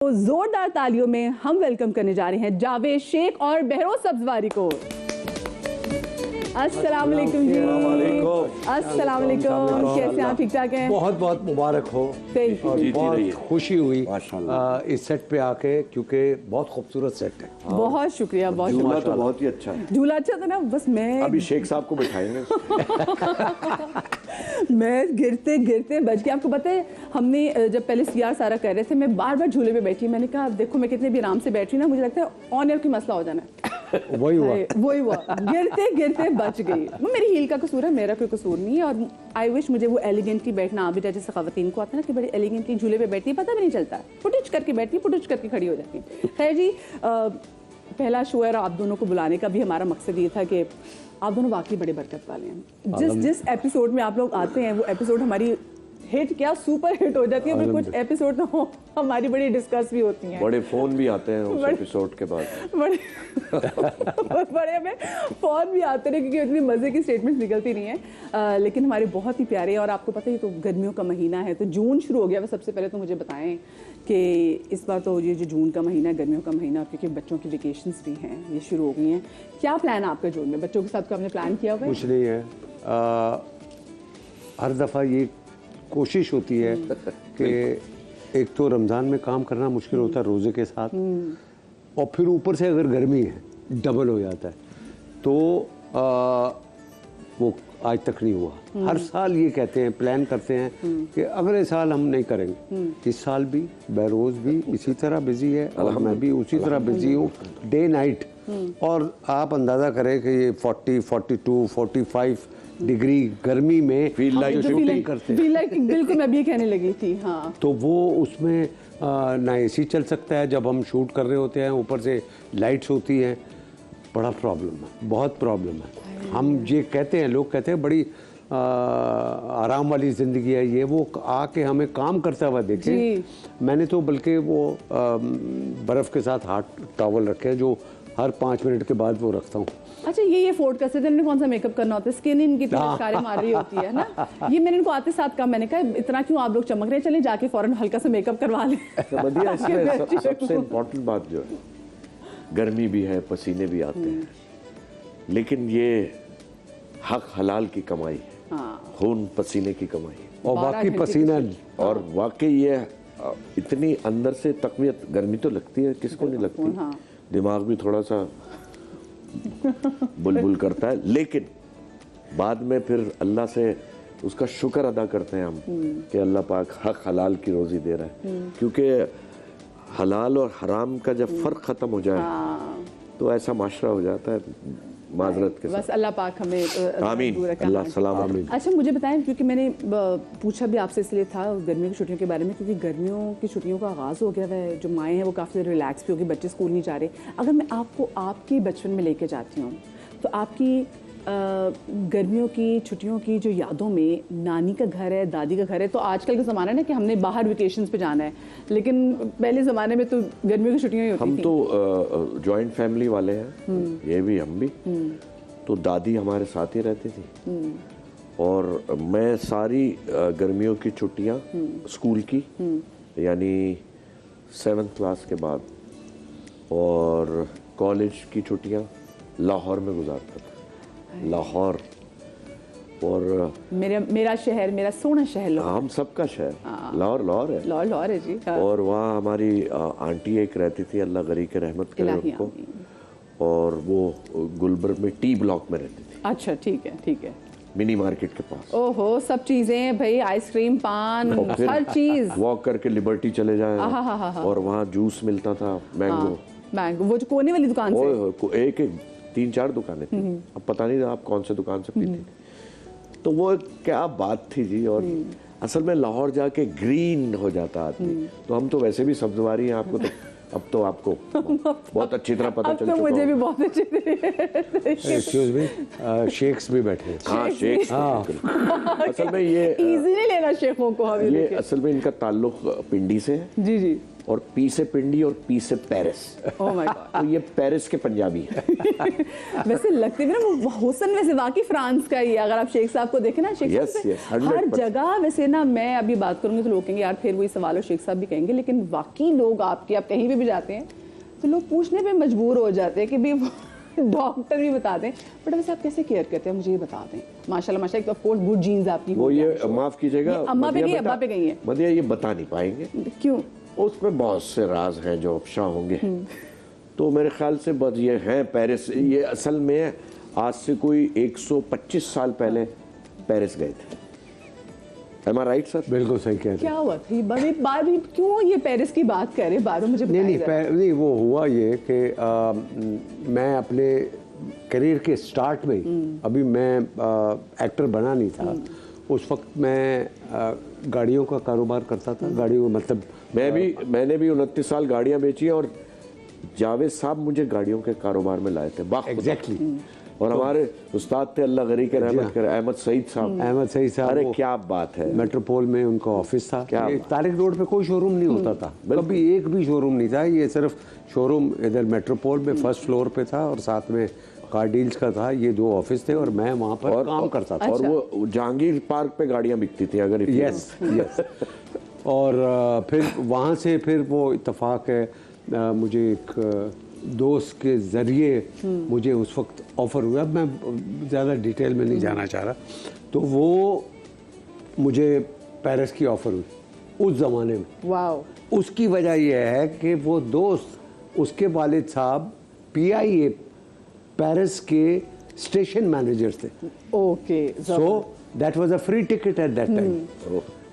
तो जोरदार तालियों में हम वेलकम करने जा रहे हैं जावेद शेख और बहरोज सब्जवारी को। अस्सलाम वालेकुम जी। अस्सलाम वालेकुम। कैसे आप? ठीक ठाक हैं? बहुत बहुत मुबारक हो और बहुत खुशी हुई इस सेट पे आके, क्योंकि बहुत खूबसूरत सेट है। बहुत शुक्रिया। बहुत झूला तो बहुत ही अच्छा है। झूला अच्छा था ना, बस मैं अभी शेख साहब को बिठाएंगे। मैं गिरते गिरते बच गया। आपको पता है, हमने जब पहले सीआर सारा कर रहे थे, मैं बार बार झूले पे बैठी। मैंने कहा देखो मैं कितने भी आराम से बैठी ना, मुझे लगता है ऑन एयर की मसला हो जाना है। वही हुआ गिरते गिरते बच गई। वो मेरी हील का कसूर है, मेरा कोई कसूर नहीं है। और आई विश मुझे वो एलिगेंटली बैठना आ भी जाए, जैसे खवातीन को आता है ना कि बड़ी एलिगेंटली झूले पे बैठती है, पता भी नहीं चलता, पुटिच करके बैठती है, पुटिच करके खड़ी हो जाती है। खैर जी, पहला शो है और आप दोनों को बुलाने का भी हमारा मकसद ये था कि आप दोनों वाकई बड़े बरकत वाले हैं। जिस एपिसोड में आप लोग आते हैं वो एपिसोड हमारी हिट क्या सुपर हिट हो जाती है। फिर कुछ एपिसोड ना हो हमारी बड़ी डिस्कस भी होती हैं, बड़े फोन भी आते हैं उस एपिसोड के बाद, बड़े हमें फोन भी आते हैं, क्योंकि इतनी मजे की स्टेटमेंट्स निकलती नहीं है। लेकिन हमारे बहुत ही प्यारे, और आपको पता ही तो गर्मियों का महीना है, तो जून शुरू हो गया। सबसे पहले तो मुझे बताएं कि इस बार तो ये जो जून का महीना है, गर्मियों का महीना, क्योंकि बच्चों की वेकेशंस भी हैं, ये शुरू हो गई हैं। क्या प्लान है आपका जून में? बच्चों के साथ आपने प्लान किया हुआ है? कुछ नहीं है। हर दफ़ा ये कोशिश होती है कि एक तो रमज़ान में काम करना मुश्किल होता है रोज़े के साथ, और फिर ऊपर से अगर गर्मी है डबल हो जाता है, तो वो आज तक नहीं हुआ। हर साल ये कहते हैं, प्लान करते हैं कि अगले साल हम नहीं करेंगे। इस साल भी बहरोज भी इसी तरह बिजी है और मैं भी उसी तरह बिजी हूँ, डे नाइट। और आप अंदाज़ा करें कि ये 40, 42, 45 डिग्री गर्मी में फील लाइक शूटिंग करते हैं। बिल्कुल, मैं भी कहने लगी थी। हाँ, तो वो उसमें ना एसी चल सकता है जब हम शूट कर रहे होते हैं, ऊपर से लाइट्स होती हैं, बड़ा प्रॉब्लम है, बहुत प्रॉब्लम है। हम ये कहते हैं, लोग कहते हैं बड़ी आराम वाली ज़िंदगी है ये, वो आके हमें काम करता हुआ देखे। मैंने तो बल्कि वो बर्फ़ के साथ हाथ टॉवल रखे हैं, जो हर 5 मिनट के बाद वो रखता हूँ। अच्छा, ये अफोर्ड कर सकते हैं? कौन सा मेकअप करना होता है? स्किन इनकी चमत्कारें मार रही होती है ना। ये मैंने इनको आते साथ कहा, मैंने कहा इतना क्यों आप लोग चमक रहे, चले जाके फौरन हल्का सा मेकअप करवा लें। सबसे इम्पोर्टेंट बात जो है, गर्मी भी है, पसीने भी आते हैं, लेकिन ये हक हलाल की कमाई है, खून पसीने की कमाई, और वाकई पसीना, और वाकई ये इतनी अंदर से तकवीत। गर्मी तो लगती है, किसको नहीं लगती, दिमाग भी थोड़ा सा बुलबुल करता है, लेकिन बाद में फिर अल्लाह से उसका शुक्र अदा करते हैं हम कि अल्लाह पाक हक हलाल की रोज़ी दे रहा है। क्योंकि हलाल और हराम का जब फ़र्क ख़त्म हो जाए तो ऐसा माशरा हो जाता है, माजरत के साथ। बस अल्लाह पाक हमें आमीन, अल्लाह सलाम। अच्छा, मुझे बताएं, क्योंकि मैंने पूछा भी आपसे इसलिए था गर्मियों की छुट्टियों के बारे में, क्योंकि गर्मियों की छुट्टियों का आगाज़ हो गया है। जो माएँ हैं वो काफ़ी रिलैक्स भी होगी, बच्चे स्कूल नहीं जा रहे। अगर मैं आपको आपके बचपन में लेके जाती हूँ, तो आपकी गर्मियों की छुट्टियों की जो यादों में नानी का घर है, दादी का घर है, तो आजकल का ज़माना है ना कि हमने बाहर वेकेशंस पे जाना है, लेकिन पहले ज़माने में तो गर्मियों की छुट्टियाँ ही होती थी। हम तो जॉइंट फैमिली वाले हैं, ये भी हम भी, तो दादी हमारे साथ ही रहती थी, और मैं सारी गर्मियों की छुट्टियाँ स्कूल की, यानी 7th क्लास के बाद, और कॉलेज की छुट्टियाँ लाहौर में गुजारता था। लाहौर, और मेरा शहर, मेरा सोना शहर, हम सबका शहर लाहौर है। लाहौर है जी। और वहाँ हमारी आंटी एक रहती थी, अल्लाह गरी के रहमत करे उनको, और वो गुलबर्ग में टी ब्लॉक में रहती थी। अच्छा, ठीक है। मिनी मार्केट के पास। ओहो, सब चीजें भाई, आइसक्रीम, पान, हर चीज। वॉक करके लिबर्टी चले जाए, और वहाँ जूस मिलता था, मैंगो, वो जो कोने वाली दुकान से एक 3-4 दुकानें थी, अब पता नहीं आप कौन से दुकान से पीती थी। तो वो क्या बात थी जी। और असल में लाहौर जाके ग्रीन हो जाता आदमी। तो हम तो वैसे भी सब्जवारी हैं, आपको तो अब तो आपको बहुत अच्छी तरह पता चल चुका है। मुझे भी बहुत अच्छी एक्सक्यूज मी, शेख्स भी बैठे हैं। हाँ, शेख्स। असल में ये इजी नहीं लेना शेखों को, ये असल में इनका ताल्लुक पिंडी से है। जी। और पी से पिंडी और पी से पेरिस। Oh my God. तो ये पेरिस के पंजाबी है। वैसे लगते भी ना वो हुसन वैसे वाकई फ्रांस का ही है। अगर आप शेख साहब को देखें ना, शेख Yes, साहब से yes, 100%। हर जगह वैसे ना, मैं अभी बात करूंगी तो लोग कहेंगे यार फिर वही सवाल हो, शेख साहब भी कहेंगे, लेकिन वाकई लोग आपके, आप कहीं भी जाते हैं तो लोग पूछने पे मजबूर हो जाते हैं कि भाई डॉक्टर भी बताते हैं, बट वैसे आप कैसे केयर करते हैं मुझे ये बता दें। माशाल्लाह माशाल्लाह, ऑफ कोर्स गुड जीन्स आपकी वो होगी, ये I'm sure। माफ कीजिएगा, ये अम्मा पे मदिया गई, बेटा, अब्बा पे गई है। मदिया ये बता नहीं पाएंगे, क्यों? उसमें बहुत से राज हैं जो अफशा होंगे। तो मेरे ख्याल से बस ये हैं पेरिस। ये असल में आज से कोई 125 साल पहले पेरिस गए थे। एम आई राइट सर? बिल्कुल सही कह रहे हैं। क्या हुआ था बार क्यों ये पेरिस की बात कर रहे हैं बार मुझे नहीं बताइए। नहीं वो हुआ ये कि मैं अपने करियर के स्टार्ट में ही, अभी मैं एक्टर बना नहीं था, उस वक्त मैं गाड़ियों का कारोबार करता था। गाड़ियों मतलब मैंने भी 29 साल गाड़ियां बेची हैं, और जावेद साहब मुझे गाड़ियों के कारोबार में लाए थे बाखुदा। एग्जैक्टली। और हमारे उस्ताद थे, अल्लाह गरी के रहमत करे, अहमद सईद साहब। अहमद सईद साहब, अरे क्या बात है। मेट्रोपोल में उनका ऑफिस था। क्या ये तारिक रोड पे कोई शोरूम नहीं होता था, कभी एक भी शोरूम नहीं था। ये सिर्फ शोरूम इधर मेट्रोपोल में फर्स्ट फ्लोर पे था, और साथ में कार डील्स का था। ये 2 ऑफिस थे और मैं वहाँ पर काम करता था। और वो जहांगीर पार्क पे गाड़ियां बिकती थी अगर। Yes yes. और फिर वहाँ से फिर वो इत्तेफाक है, मुझे एक दोस्त के ज़रिए मुझे उस वक्त ऑफ़र हुआ। मैं ज़्यादा डिटेल में नहीं जाना चाह रहा। तो वो मुझे पेरिस की ऑफ़र हुई उस ज़माने में। वाओ। उसकी वजह यह है कि वो दोस्त, उसके वालिद साहब PIA पेरिस के स्टेशन मैनेजर थे। Okay. So that was a free ticket at that time.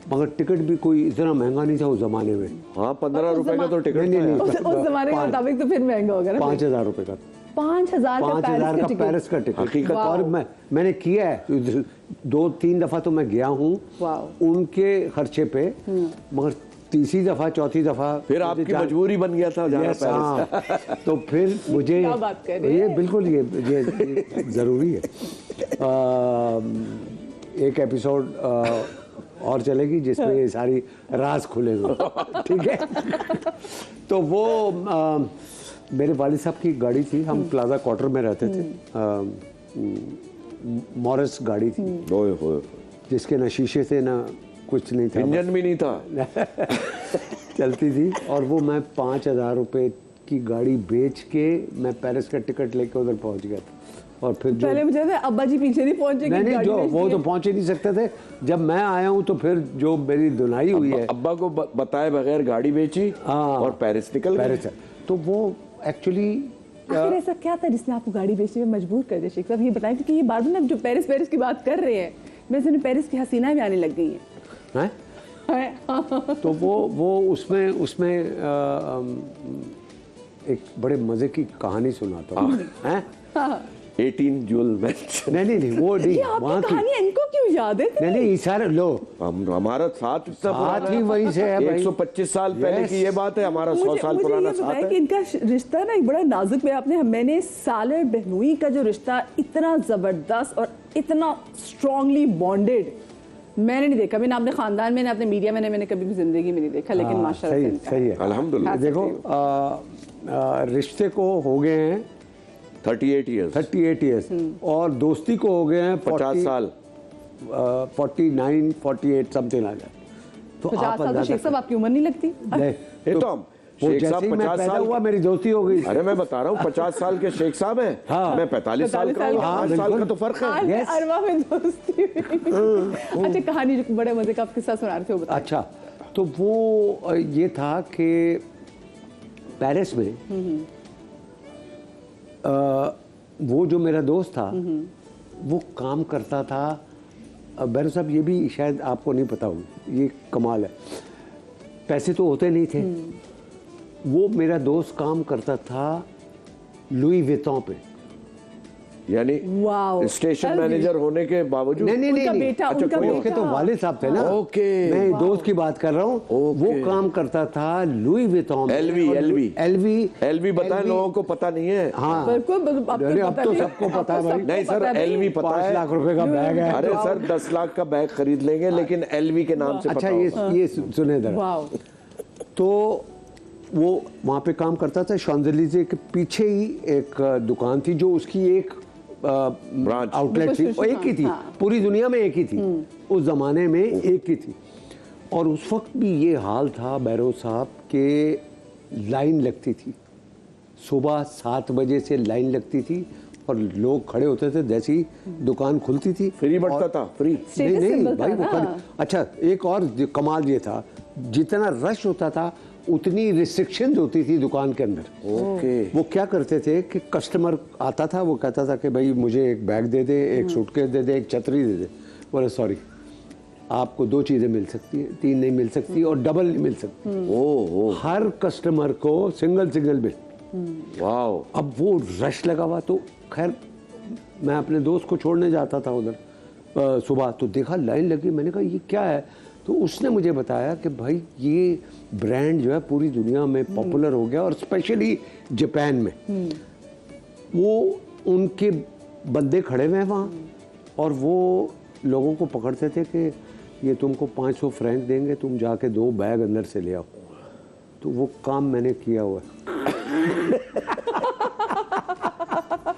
मगर टिकट भी कोई इतना महंगा नहीं था उस जमाने में। हाँ, 15 रुपए का तो टिकट नहीं, उस जमाने के मुताबिक तो फिर महंगा होगा ना। 5,000 रुपए का। 5,000 का पेरिस का टिकट। और मैंने किया है 2-3 दफा तो मैं गया हूँ उनके खर्चे पे, मगर तीसरी दफा चौथी दफा फिर आपकी मजबूरी बन गया था जाना पेरिस। तो फिर मुझे क्या बात कर रहे ये बिल्कुल ये जरूरी है। एक एपिसोड और चलेगी जिसमें ये सारी राज खुलेंगे। ठीक है। तो वो मेरे वालिद साहब की गाड़ी थी। हम प्लाजा क्वार्टर में रहते थे। मॉरिस गाड़ी थी, जिसके ना शीशे थे ना कुछ नहीं था, इंजन भी नहीं था। चलती थी। और वो मैं 5,000 रुपए की गाड़ी बेच के मैं पेरिस का टिकट लेके उधर पहुंच गया था। और फिर जो पहले मुझे था अब्बा जी पीछे नहीं पहुंचे। नहीं, जो वो तो पहुंच ही नहीं सकते थे। जब मैं आया हूँ तो फिर जो मेरी धुनाई हुई है, अब्बा को बताए बगैर गाड़ी बेची और पेरिस निकल गए। तो वो एक्चुअली आखिर ऐसा क्या था जिसने आपको गाड़ी बेचने में मजबूर कर दिया शेख साहब? ये बताएं, क्योंकि ये बार बार जो पेरिस की बात कर रहे हैं, मेरे सामने पेरिस की हसीनाएं भी आने लग गई हैं। तो वो उसमें एक बड़े मजे की कहानी सुनाता हूँ। 18 जूल मैच। नहीं वो नहीं, वहाँ की कहानी इनको क्यों याद है? नहीं सारे लो, हमारा साथ ही वहीं से है भाई। 125 साल पहले की ये बात है, हमारा 100 साल पुराना साथ है। कि इनका रिश्ता ना एक बड़ा नाजुक है। आपने मैंने साले बहनोई का जो रिश्ता इतना जबरदस्त और इतना स्ट्रांगली बॉन्डेड मैंने नहीं देखा। मैंने अपने खानदान में, अपने मीडिया में, मैंने कभी भी जिंदगी में नहीं देखा। लेकिन माशाल्लाह सही है, अल्हम्दुलिल्लाह। देखो रिश्ते को हो गए हैं 38 इयर्स और दोस्ती को हो गए हैं 50 साल, 49 48 समथिंग लाइक दैट। तो 50 साल तो शेख साहब आपकी उम्र नहीं लगती। ये तो हम शेख साहब 50 साल हुआ मेरी दोस्ती हो गई। अरे मैं बता रहा हूँ 50 साल के शेख साहब हैं। हाँ। मैं 45 साल का हूँ। 5 साल का तो फर्क है। अरवा में दोस्ती। अच्छा, कहानी जो बड़े मजे का आप किस्सा सुना रहे थे वो बताइए। अच्छा, तो वो ये था कि पेरिस में वो जो मेरा दोस्त था वो काम करता था। बैरू साहब, ये भी शायद आपको नहीं पता हो, ये कमाल है, पैसे तो होते नहीं थे। वो मेरा दोस्त काम करता था लुई विटॉन पे, यानी स्टेशन मैनेजर होने के बावजूद। नहीं बेटा, अच्छा, उनके तो वालिद साहब थे ना। ओके, मैं दोस्त की बात कर रहा हूँ। वो काम करता था लुई विटॉन। एलवी बताएं, लोगों को पता नहीं है। हाँ, अब तो सबको पता है भाई। नहीं सर, एलवी पता है। 5 लाख रुपए का बैग है। अरे सर 10 लाख का बैग खरीद लेंगे, लेकिन एलवी के नाम से अच्छा, ये सुने जरा। तो वो वहाँ पे काम करता था। शॉन्जलीजे के पीछे ही एक दुकान थी जो उसकी एक ब्रांच आउटलेट थी, और एक ही थी, पूरी दुनिया में एक ही थी, उस ज़माने में एक ही थी। और उस वक्त भी ये हाल था बैरो साहब के लाइन लगती थी, सुबह 7 बजे से लाइन लगती थी और लोग खड़े होते थे, जैसे ही दुकान खुलती थी फ्री बढ़ता था, फ्री। नहीं नहीं symbol भाई था वो ना। अच्छा, एक और कमाल ये था, जितना रश होता था उतनी रिस्ट्रिक्शंस होती थी दुकान के अंदर। ओके। वो क्या करते थे कि कस्टमर आता था, वो कहता था कि भाई मुझे एक बैग दे दे, एक सूटकेस दे दे, एक छतरी दे दे। बोले सॉरी, आपको 2 चीज़ें मिल सकती हैं, 3 नहीं मिल सकती और डबल नहीं मिल सकती। ओह हर कस्टमर को सिंगल बिल। वाओ। अब वो रश लगा हुआ, तो खैर मैं अपने दोस्त को छोड़ने जाता था उधर सुबह, तो देखा लाइन लगी। मैंने कहा ये क्या है, तो उसने मुझे बताया कि भाई ये ब्रांड जो है पूरी दुनिया में पॉपुलर हो गया और स्पेशली जापान में। वो उनके बंदे खड़े हुए हैं वहाँ और वो लोगों को पकड़ते थे कि ये तुमको 500 फ्रैंक देंगे, तुम जाके 2 बैग अंदर से ले आओ। तो वो काम मैंने किया हुआ है।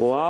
वाह।